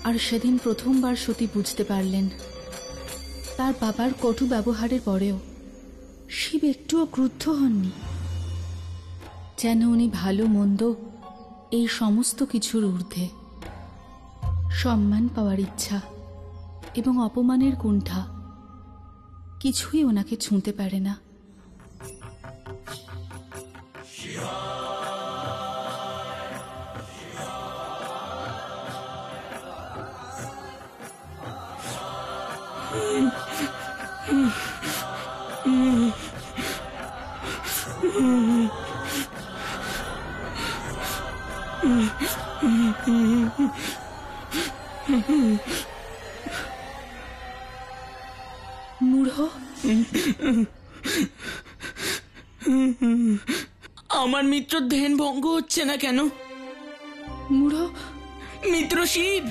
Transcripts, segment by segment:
আর সেদিন প্রথমবার সতী বুঝতে পারলেন তার বাবার কটু ব্যবহারের পরেও শিব একটুও ক্রুদ্ধ হননি, যেন উনি ভালো মন্দ এই সমস্ত কিছুর ঊর্ধ্বে। সম্মান পাওয়ার ইচ্ছা এবং অপমানের কুণ্ঠা কিছুই ওনাকে ছুঁতে পারে না। মূঢ়, আমার মিত্র ধ্যান ভঙ্গ হচ্ছে না কেন? মূঢ়, মিত্র শিব,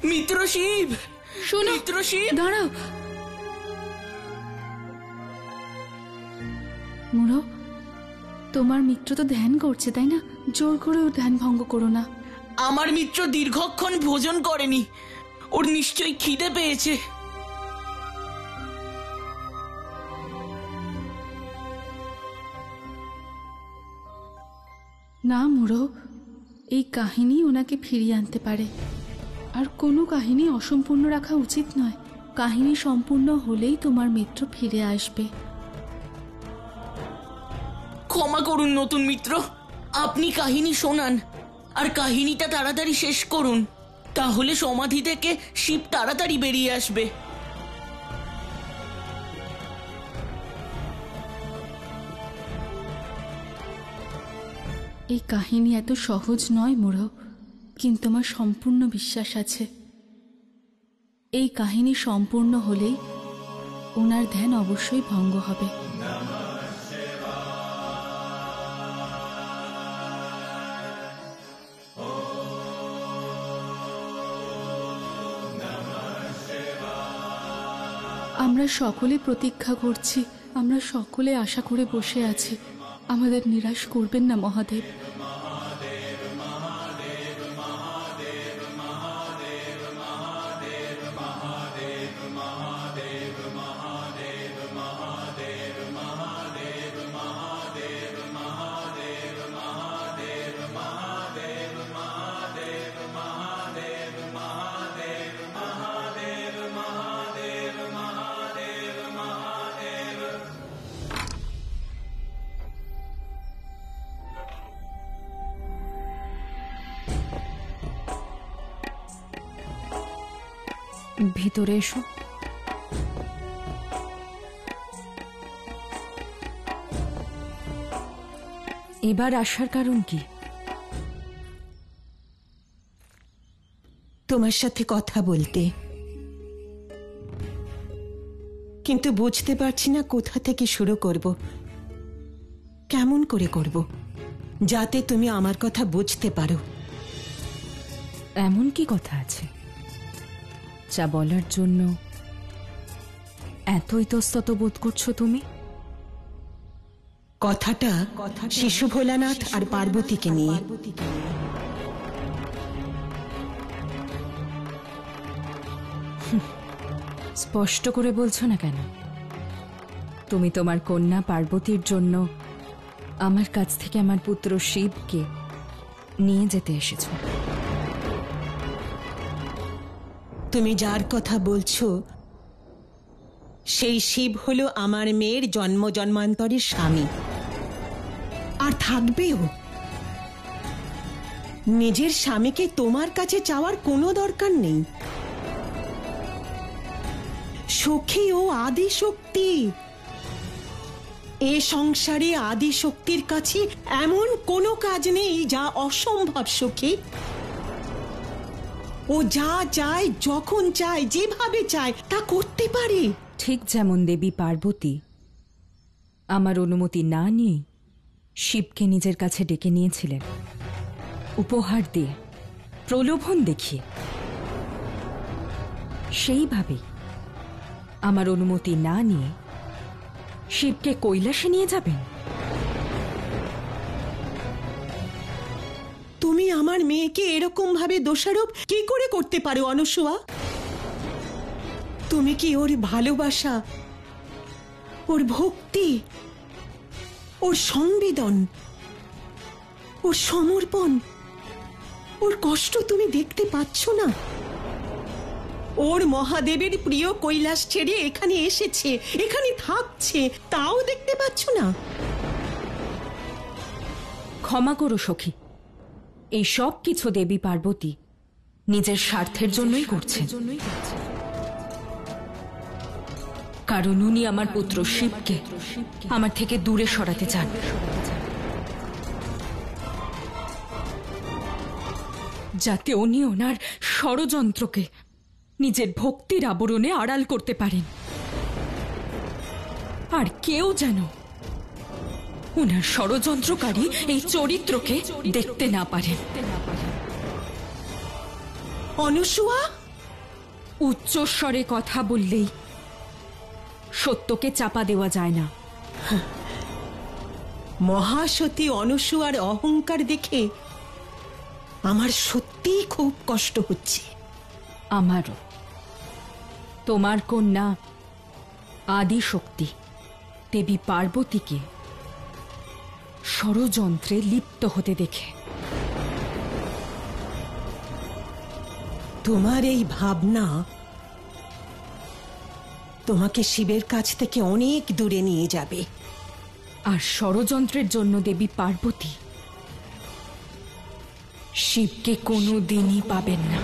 মিত্র শিব, শোনো, মিত্র শিব, দাঁড়াও। মূঢ়, তোমার মিত্র তো ধ্যান করছে, তাই না? জোর করে ওর ধ্যান ভঙ্গ করো না। আমার মিত্র দীর্ঘক্ষণ ভোজন করেনি, ওর নিশ্চয়ই খিদে পেয়েছে। না মূঢ়, এই কাহিনী ওনাকে ফিরিয়ে আনতে পারে। আর কোনো কাহিনী অসম্পূর্ণ রাখা উচিত নয়। কাহিনী সম্পূর্ণ হলেই তোমার মিত্র ফিরে আসবে। ক্ষমা করুন নতুন মিত্র, আপনি কাহিনী শোনান আর কাহিনীটা তাড়াতাড়ি শেষ করুন, তাহলে সমাধি থেকে শিব তাড়াতাড়ি বেরিয়ে আসবে। এই কাহিনী এত সহজ নয় মূঢ়, কিন্তু আমার সম্পূর্ণ বিশ্বাস আছে এই কাহিনী সম্পূর্ণ হলেই ওনার ধ্যান অবশ্যই ভঙ্গ হবে। আমরা সকলে প্রতীক্ষা করছি, আমরা সকলে আশা করে বসে আছি। আমাদের নিরাশ করবেন না মহাদেব। ভিতরে এসো। এবার আসার কারণ কি? তোমার সাথে কথা বলতে, কিন্তু বুঝতে পারছি না কোথা থেকে শুরু করব, কেমন করে করব, যাতে তুমি আমার কথা বুঝতে পারো। এমন কি কথা আছে যা বলার জন্য এত ইতস্তত বোধ করছো তুমি? কথাটা শিশু ভোলানাথ আর পার্বতীকে নিয়ে। স্পষ্ট করে বলছো না কেন? তুমি তোমার কন্যা পার্বতীর জন্য আমার কাছ থেকে আমার পুত্র শিবকে নিয়ে যেতে এসেছো। তুমি যার কথা বলছো সেই শিব হলো আমার মেয়ের জন্ম জন্মান্তরের স্বামী, আর থাকবেও। নিজের স্বামীকে তোমার কাছে চাওয়ার কোনো দরকার নেই। সখী ও আদি শক্তি, এ সংসারে আদি শক্তির কাছে এমন কোনো কাজ নেই যা অসম্ভব সখী। ও যা চায়, যখন চায়, যেভাবে চায় তা করতে পারে। ঠিক যেমন দেবী পার্বতী আমার অনুমতি না নিয়ে শিবকে নিজের কাছে ডেকে নিয়েছিলেন, উপহার দিয়ে, প্রলোভন দেখিয়ে, সেইভাবেই আমার অনুমতি না নিয়ে শিবকে কৈলাসে নিয়ে যাবেন। তুমি আমার মেয়েকে এরকম ভাবে দোষারোপ কি করে করতে পারো অনুসুয়া? তুমি কি ওর ভালোবাসা, ওর ভক্তি, ওর সংবেদন, ওর সমর্পণ, ওর কষ্ট তুমি দেখতে পাচ্ছ না? ওর মহাদেবের প্রিয় কৈলাস ছেড়ে এখানে এসেছে, এখানে থাকছে, তাও দেখতে পাচ্ছ না? ক্ষমা করো সখী, এই সব কিছু দেবী পার্বতী নিজের স্বার্থের জন্যই করছে, কারণ উনি আমার পুত্র শিবকে আমার থেকে দূরে সরাতে চান। যাতে উনি ওনার ষড়যন্ত্রকে নিজের ভক্তির আবরণে আড়াল করতে পারেন, আর কেউ যেন ওনার ষড়যন্ত্রকারী এই চরিত্রকে দেখতে না পারে। অনুসুয়া, উচ্চস্বরে কথা বললেই সত্যকে চাপা দেওয়া যায় না। মহাসতী অনুসুয়ার অহংকার দেখে আমার সত্যিই খুব কষ্ট হচ্ছে। আমারও। তোমার কন্যা আদি শক্তি দেবী পার্বতীকে ষড়যন্ত্রে লিপ্ত হতে দেখে তোমার এই ভাবনা তোমাকে শিবের কাছ থেকে অনেক দূরে নিয়ে যাবে। আর ষড়যন্ত্রের জন্য দেবী পার্বতী শিবকে কোনো দিনই পাবেন না।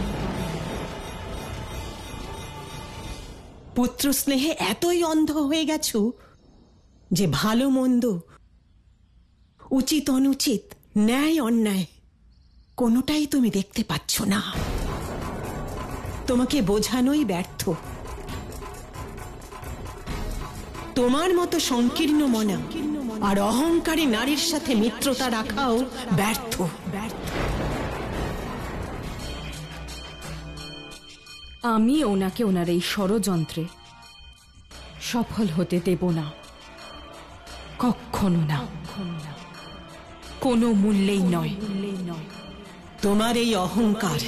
পুত্র স্নেহে এতই অন্ধ হয়ে গেছো যে ভালো মন্দ, উচিত অনুচিত, ন্যায় অন্যায় কোনোটাই তুমি দেখতে পাচ্ছ না। তোমাকে বোঝানোই ব্যর্থ। তোমার মতো সংকীর্ণ মনা আর অহংকারী নারীর সাথে মিত্রতা রাখাও ব্যর্থ। আমি ওনাকে ওনার এই ষড়যন্ত্রে সফল হতে দেব না, কখনো না, কোনো মূল্যেই নয়। তোমার এই অহংকার,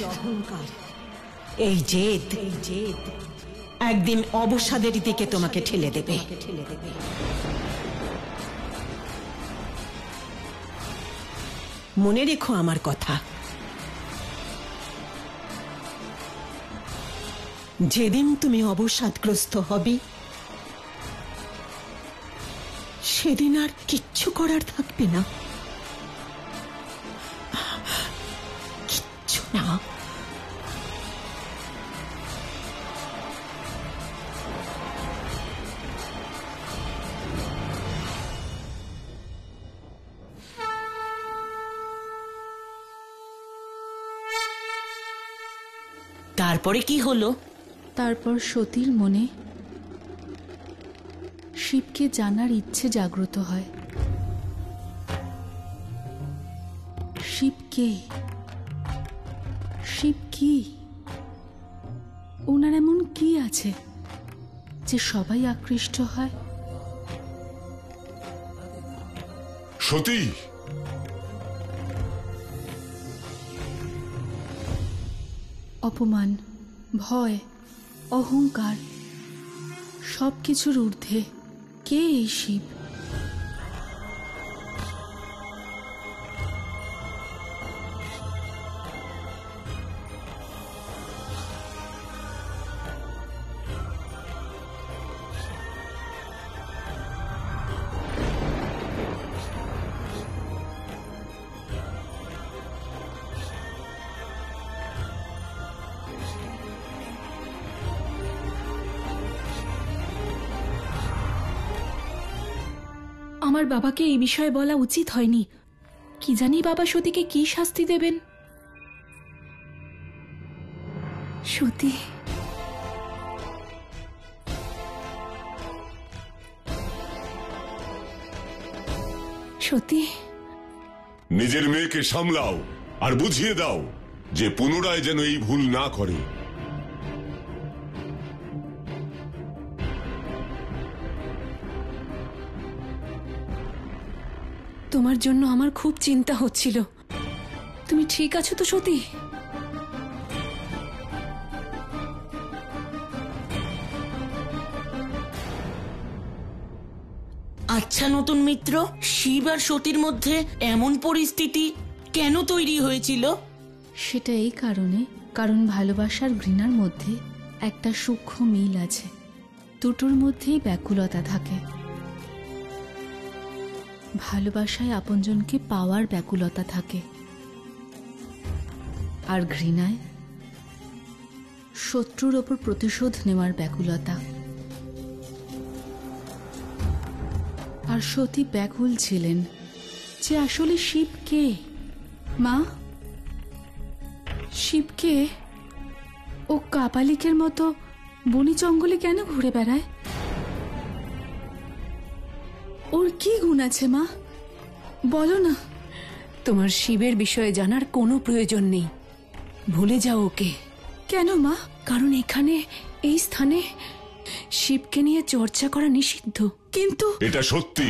এই জেদ একদিন অবসাদের দিকে তোমাকে ঠেলে দেবে। মনে রেখো আমার কথা। যেদিন তুমি অবসাদগ্রস্ত হবে সেদিন আর কিচ্ছু করার থাকবে না, কিচ্ছু না। তারপরে কি হলো? তারপর সতীর মনে শিবকে জানার ইচ্ছে জাগ্রত হয়। শিবকে, শিব কি, ওনার এমন কি আছে যে সবাই আকৃষ্ট হয়? সতী, অপমান, ভয়, অহংকার সবকিছুর ঊর্ধ্বে কে এই শিব? আমার বাবাকে এই বিষয়ে বলা উচিত হয়নি। কি জানি বাবা সতীকে কি শাস্তি দেবেন। সতী, সতী, নিজের মেয়েকে সামলাও আর বুঝিয়ে দাও যে পুনরায় যেন এই ভুল না করে। তোমার জন্য আমার খুব চিন্তা হচ্ছিল। তুমি তুমি ঠিক আছো তো সতী? আচ্ছা নতুন মিত্র, শিব আর সতীর মধ্যে এমন পরিস্থিতি কেন তৈরি হয়েছিল? সেটা এই কারণে, কারণ ভালোবাসার ঘৃণার মধ্যে একটা সূক্ষ্ম মিল আছে। দুটোর মধ্যেই ব্যাকুলতা থাকে। ভালোবাসায় আপনজনকে পাওয়ার ব্যাকুলতা থাকে, আর ঘৃণায় শত্রুর ওপর প্রতিশোধ নেওয়ার ব্যাকুলতা। আর সতী ব্যাকুল ছিলেন যে আসলে শিব কে। মা, শিবকে ও কাপালিকের মতো বনি জঙ্গলে কেন ঘুরে বেড়ায়? ওর কি গুণ আছে মা, বলো না। তোমার শিবের বিষয়ে জানার কোনো প্রয়োজন নেই, ভুলে যাও ওকে। কেন মা? কারণ এখানে এই স্থানে শিবকে নিয়ে চর্চা করা নিষিদ্ধ। কিন্তু এটা সত্যি।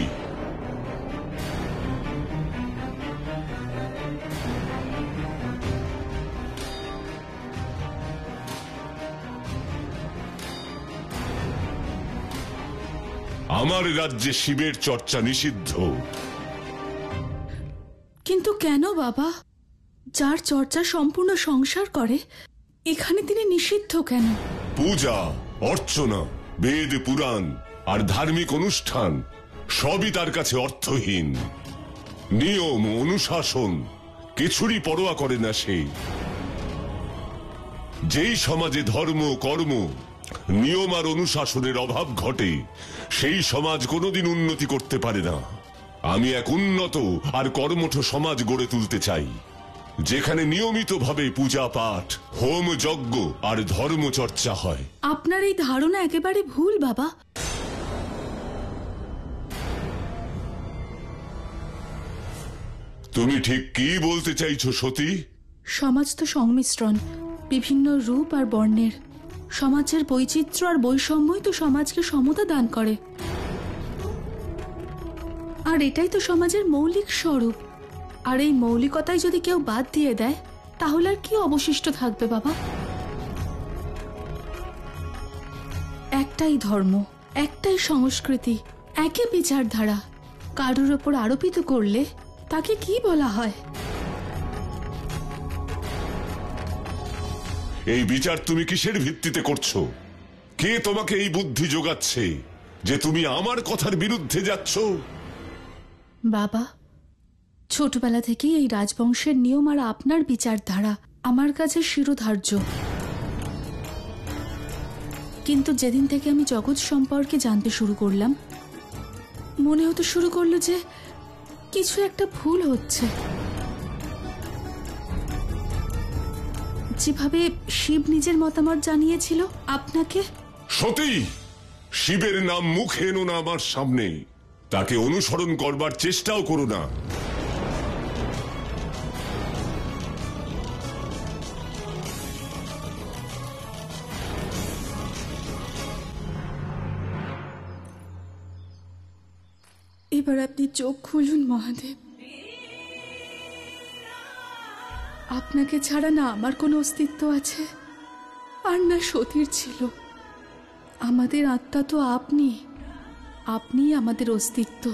আমার রাজ্যে শিবের চর্চা নিষিদ্ধ। কিন্তু কেন বাবা? যার চর্চা সম্পূর্ণ সংসার করে, এখানে তিনি নিষিদ্ধ কেন? পূজা, অর্চনা, বেদ, পুরাণ আর ধার্মিক অনুষ্ঠান সবই তার কাছে অর্থহীন। নিয়ম, অনুশাসন কিছুরই পরোয়া করে না সে। যেই সমাজে ধর্ম, কর্ম, নিয়ম আর অনুশাসনের অভাব ঘটে, সেই সমাজ কোনোদিন উন্নতি করতে পারে না। আমি এক উন্নত আর কর্মঠ সমাজ গড়ে তুলতে চাই, যেখানে নিয়মিতভাবে পূজা পাঠ, হোম যজ্ঞ আর ধর্মচর্চা হয়। আপনার এই ধারণা একেবারে ভুল বাবা। তুমি ঠিক কি বলতে চাইছো সতী? সমাজ তো সংমিশ্রণ, বিভিন্ন রূপ আর বর্ণের। সমাজের বৈচিত্র্য আর বৈষম্যই তো সমাজকে সমতা দান করে, আর এটাই তো সমাজের মৌলিক স্বরূপ। আর এই মৌলিকতাই যদি কেউ বাদ দিয়ে দেয়, তাহলে আর কি অবশিষ্ট থাকবে বাবা? একটাই ধর্ম, একটাই সংস্কৃতি, একই বিচারধারা কারোর ওপর আরোপিত করলে তাকে কি বলা হয়? এই বিচার তুমি কিসের ভিত্তিতে করছো? কে তোমাকে এই বুদ্ধি যোগাচ্ছে যে তুমি আমার কথার বিরুদ্ধে যাচ্ছ? বাবা, ছোটবেলা থেকেই এই রাজবংশের নিয়ম আর আপনার বিচারধারা আমার কাছে শিরোধার্য। কিন্তু যেদিন থেকে আমি জগৎ সম্পর্কে জানতে শুরু করলাম, মনে হতে শুরু করলো যে কিছু একটা ভুল হচ্ছে। যেভাবে শিব নিজের মতামত জানিয়েছিল আপনাকে। সতী, শিবের নাম মুখে এনো না আমার সামনে। তাকে অনুসরণ করবার চেষ্টাও করো না। এবার আপনি চোখ খুলুন মহাদেব। আপনাকে ছাড়া না আমার কোনো অস্তিত্ব আছে, আর না সতীর ছিল। আমাদের আত্মা তো আপনি, আপনিই আমাদের অস্তিত্ব।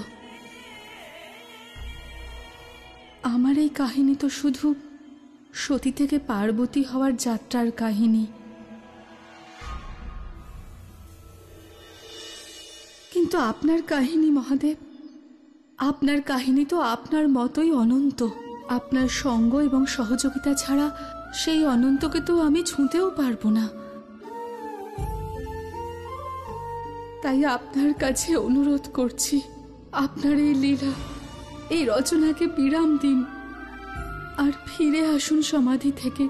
আমার এই কাহিনী তো শুধু সতী থেকে পার্বতী হওয়ার যাত্রার কাহিনী, কিন্তু আপনার কাহিনী মহাদেব, আপনার কাহিনী তো আপনার মতোই অনন্ত। আপনার সঙ্গ এবং সহযোগিতা ছাড়া সেই অনন্তকে তো আমি ছুঁতেও পারবো না। তাই আপনার কাছে অনুরোধ করছি, আপনার এই লীলা, এই রচনাকে বিরাম দিন আর ফিরে আসুন সমাধি থেকে।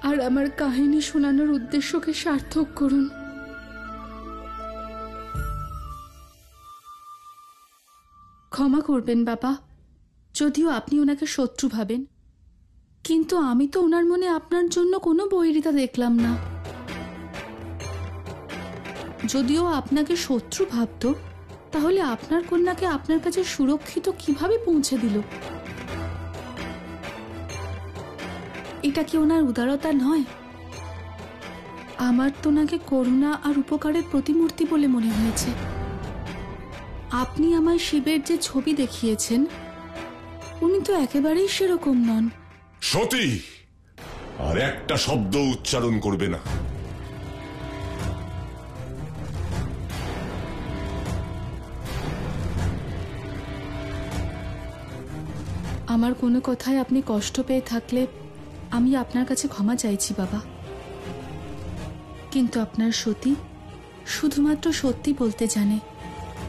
আর আমার কাহিনী শোনানোর উদ্দেশ্যকে সার্থক করুন। ক্ষমা করবেন বাবা, যদিও আপনি ওনাকে শত্রু ভাবেন, কিন্তু আমি তো ওনার মনে আপনার জন্য কোনো বৈরিতা দেখলাম না। যদিও আপনাকে শত্রু ভাবত, তাহলে আপনার কন্যাকে আপনার কাছে সুরক্ষিত কিভাবে পৌঁছে দিল? এটা কি ওনার উদারতা নয়? আমার তো ওনাকে করুণা আর উপকারের প্রতিমূর্তি বলে মনে হয়েছে। আপনি আমার শিবের যে ছবি দেখিয়েছেন, উনি তো একেবারেই সেরকম নন। সতী, আর একটা শব্দ উচ্চারণ করবে না। আমার কোনো কথায় আপনি কষ্ট পেয়ে থাকলে আমি আপনার কাছে ক্ষমা চাইছি বাবা, কিন্তু আপনার সতী শুধুমাত্র সত্যি বলতে জানে,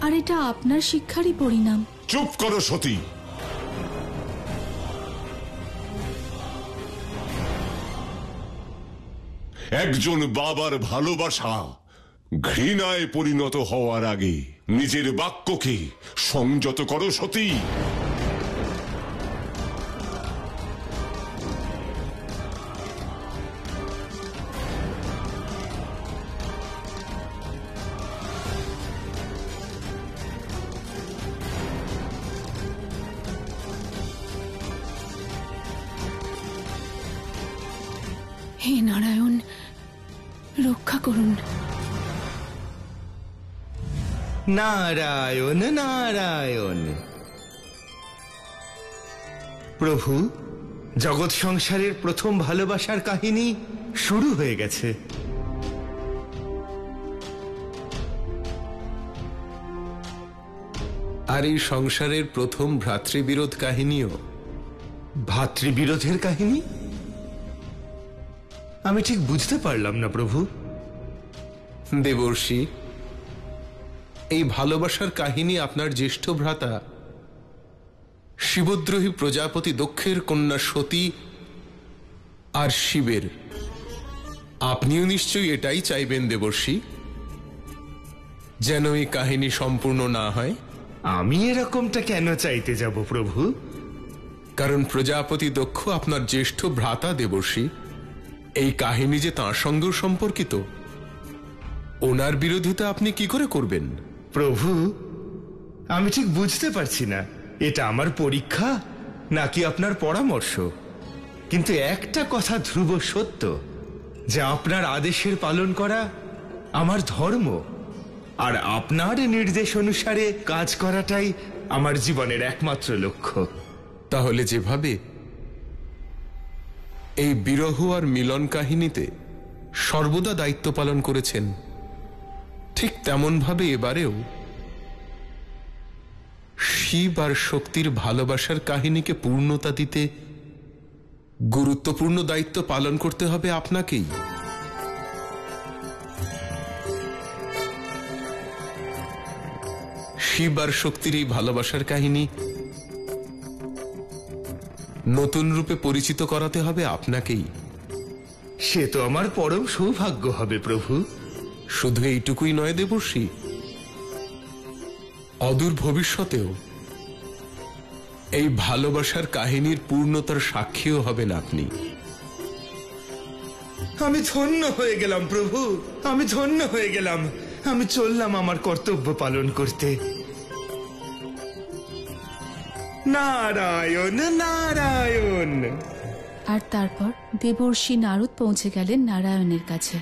আর এটা আপনার শিক্ষারই পরিণাম। চুপ করো সতী। একজন বাবার ভালোবাসা ঘৃণায় পরিণত হওয়ার আগে নিজের বাক্যকে সংযত করো সতী। হে নারায়ণ, রক্ষা করুন। নারায়ণ নারায়ণ। প্রভু, জগৎ সংসারের প্রথম ভালোবাসার কাহিনী শুরু হয়ে গেছে। আর এই সংসারের প্রথম ভ্রাতৃবিরোধ কাহিনীও। ভাতৃবিরোধের কাহিনী? আমি ঠিক বুঝতে পারলাম না প্রভু। দেবর্ষি, এই ভালোবাসার কাহিনী আপনার জ্যেষ্ঠ ভ্রাতা শিবদ্রোহী প্রজাপতি দক্ষের কন্যা সতী আর শিবের। আপনিও নিশ্চয়ই এটাই চাইবেন দেবর্ষি, যেন এই কাহিনী সম্পূর্ণ না হয়। আমি এরকমটা কেন চাইতে যাব প্রভু? কারণ প্রজাপতি দক্ষ আপনার জ্যেষ্ঠ ভ্রাতা দেবর্ষি। এই কাহিনী যে তাঁর সঙ্গেও সম্পর্কিত, ওনার বিরোধিতা আপনি কি করে করবেন? প্রভু, আমি ঠিক বুঝতে পারছি না, এটা আমার পরীক্ষা নাকি আপনার পরামর্শ। কিন্তু একটা কথা ধ্রুব সত্য, যে আপনার আদেশের পালন করা আমার ধর্ম, আর আপনার নির্দেশ অনুসারে কাজ করাটাই আমার জীবনের একমাত্র লক্ষ্য। তাহলে যেভাবে এই বিরহ আর মিলন কাহিনীতে সর্বদা দায়িত্ব পালন করেছেন, ঠিক তেমন ভাবে এবারেও শিব আর শক্তির ভালোবাসার কাহিনীকে পূর্ণতা দিতে গুরুত্বপূর্ণ দায়িত্ব পালন করতে হবে আপনাকেই। শিব আর শক্তির এই ভালোবাসার কাহিনী নতুন রূপে পরিচিত করাতে হবে আপনাকেই। সে তো আমার পরম সৌভাগ্য হবে প্রভু। শুধু এইটুকুই নয় দেবর্ষি, অদূর ভবিষ্যতেও এই ভালোবাসার কাহিনীর পূর্ণতার সাক্ষীও হবেন আপনি। আমি ধন্য হয়ে গেলাম প্রভু, আমি ধন্য হয়ে গেলাম। আমি চললাম আমার কর্তব্য পালন করতে। নারায়ণ নারায়ণ। আর তারপর দেবর্ষি নারদ পৌঁছে গেলেন নারায়ণের কাছে।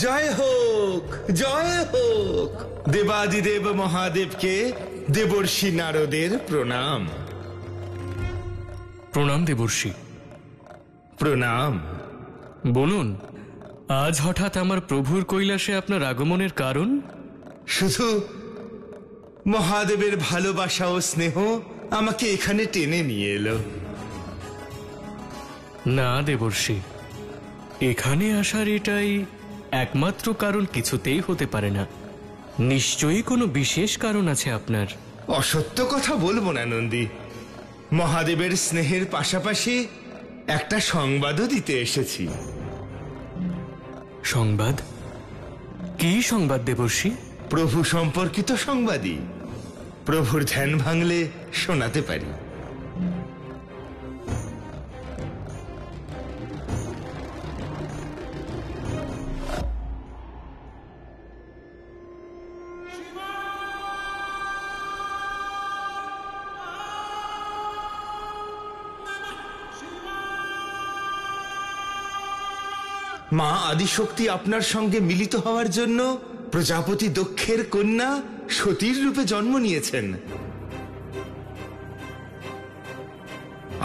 জয় হোক, জয় হোক। দেবাদিদেব মহাদেবকে দেবর্ষি নারদের প্রণাম। প্রণাম দেবর্ষি। প্রণাম। বলুন, আজ হঠাৎ আমার প্রভুর কৈলাসে আপনার আগমনের কারণ? শুধু মহাদেবের ভালোবাসা ও স্নেহ আমাকে এখানে টেনে নিয়ে এলো। না দেবর্ষি, এখানে আসার এটাই একমাত্র কারণ কিছুতেই হতে পারে না। নিশ্চয়ই কোনো বিশেষ কারণ আছে আপনার। অসত্য কথা বলবো না নন্দী। মহাদেবের স্নেহের পাশাপাশি একটা সংবাদও দিতে এসেছি। সংবাদ? কি সংবাদ দেবর্ষি? প্রভু সম্পর্কিত সংবাদই। প্রভুর ধ্যান ভাঙলে শোনাতে পারি। মা আদিশক্তি আপনার সঙ্গে মিলিত হওয়ার জন্য প্রজাপতি দক্ষের কন্যা সতীর রূপে জন্ম নিয়েছেন,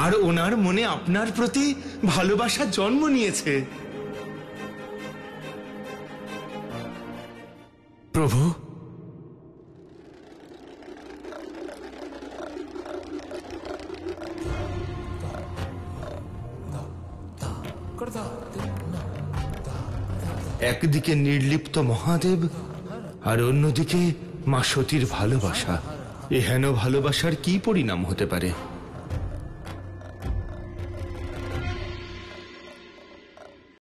আর ওনার মনে আপনার প্রতি ভালোবাসা জন্ম নিয়েছে। প্রভু, একদিকে নির্লিপ্ত মহাদেব আর অন্যদিকে মা সতীর ভালোবাসা। এহেন ভালোবাসার কি পরিণাম হতে পারে?